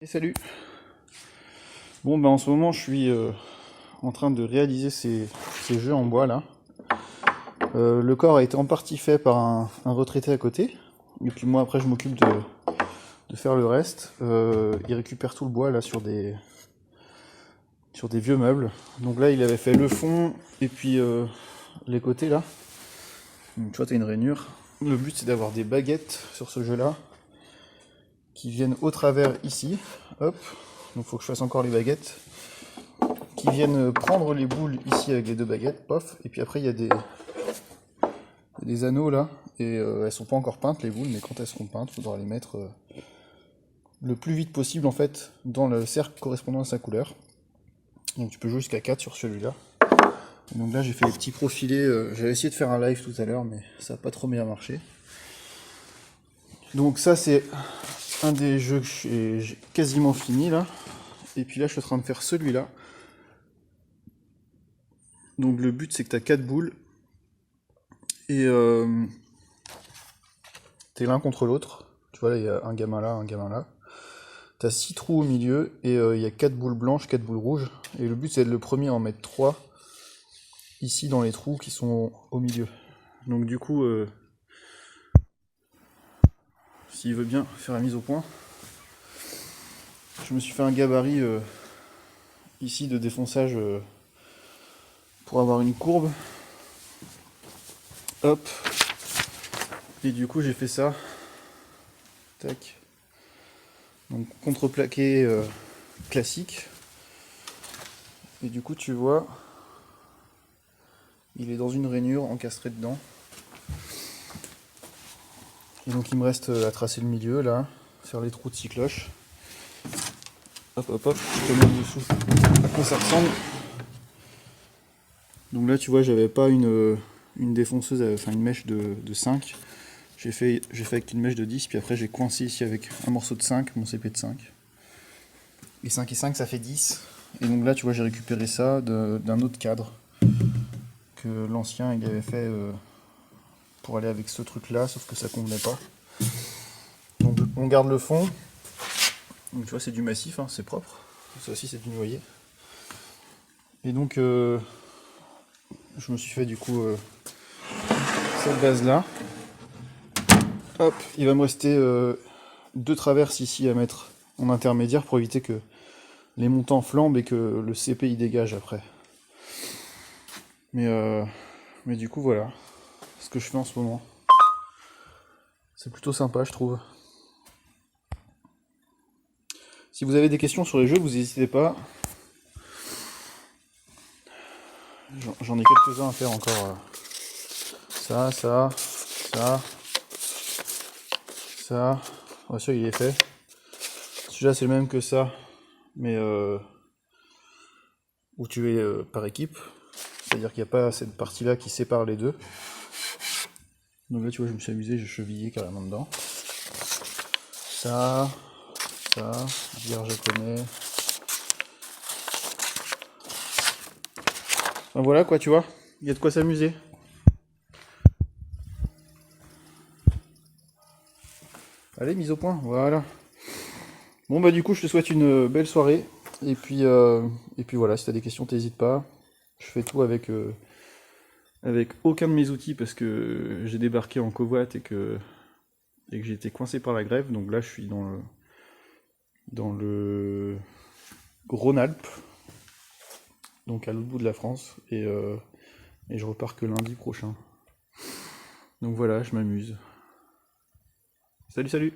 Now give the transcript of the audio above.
Et salut. Bon bah en ce moment je suis en train de réaliser ces jeux en bois là. Le corps a été en partie fait par un retraité à côté. Et puis moi après je m'occupe de faire le reste. Il récupère tout le bois là sur des vieux meubles. Donc là il avait fait le fond et puis les côtés là. Donc, tu vois t'as une rainure. Le but c'est d'avoir des baguettes sur ce jeu là qui viennent au travers ici. Hop. Donc faut que je fasse encore les baguettes. Qui viennent prendre les boules ici avec les deux baguettes, pof, et puis après il y a des anneaux là, et elles sont pas encore peintes les boules, mais quand elles seront peintes, il faudra les mettre le plus vite possible en fait dans le cercle correspondant à sa couleur. Donc tu peux jouer jusqu'à 4 sur celui-là. Donc là j'ai fait les petits profilés, j'avais essayé de faire un live tout à l'heure, mais ça n'a pas trop bien marché. Donc ça c'est un des jeux que j'ai quasiment fini là, et puis là je suis en train de faire celui-là. Donc le but c'est que tu as 4 boules, et t'es l'un contre l'autre. Tu vois là il y a un gamin là, un gamin là. T'as 6 trous au milieu, et il y a 4 boules blanches, 4 boules rouges. Et le but c'est de le premier à en mettre 3 ici dans les trous qui sont au milieu. Donc du coup, s'il veut bien faire la mise au point, je me suis fait un gabarit ici de défonçage pour avoir une courbe. Hop. Et du coup j'ai fait ça. Tac. Donc contreplaqué classique. Et du coup tu vois, il est dans une rainure encastré dedans. Et donc il me reste à tracer le milieu là, faire les trous de 6 cloches. Hop hop hop, je te montre dessous à quoi ça ressemble. Donc là tu vois j'avais pas une défonceuse, enfin une mèche de 5. J'ai fait avec une mèche de 10, puis après j'ai coincé ici avec un morceau de 5, mon CP de 5. Et 5 et 5 ça fait 10. Et donc là tu vois j'ai récupéré ça d'un autre cadre que l'ancien il avait fait pour aller avec ce truc là, sauf que ça convenait pas. Donc on garde le fond. Donc tu vois c'est du massif, hein, c'est propre. Ça aussi c'est du noyer. Et donc je me suis fait du coup cette base là. Hop, il va me rester deux traverses ici à mettre en intermédiaire pour éviter que les montants flambent et que le CP y dégage après. Mais du coup voilà ce que je fais en ce moment. C'est plutôt sympa je trouve. Si vous avez des questions sur les jeux, vous n'hésitez pas. J'en ai quelques-uns à faire encore. Ça. Ouais, celui-là il est fait. Celui-là c'est le même que ça, mais où tu es par équipe. C'est-à-dire qu'il n'y a pas cette partie-là qui sépare les deux. Donc là tu vois je me suis amusé, j'ai chevillé carrément dedans. Ça, bière japonais. Enfin, voilà quoi tu vois, il y a de quoi s'amuser. Allez, mise au point, voilà. Bon bah du coup je te souhaite une belle soirée. Et puis voilà, si t'as des questions t'hésites pas. Je fais tout avec aucun de mes outils parce que j'ai débarqué en covoite et que j'ai été coincé par la grève. Donc là je suis dans le Rhône-Alpes, donc à l'autre bout de la France, et je repars que lundi prochain. Donc voilà, je m'amuse. Salut salut!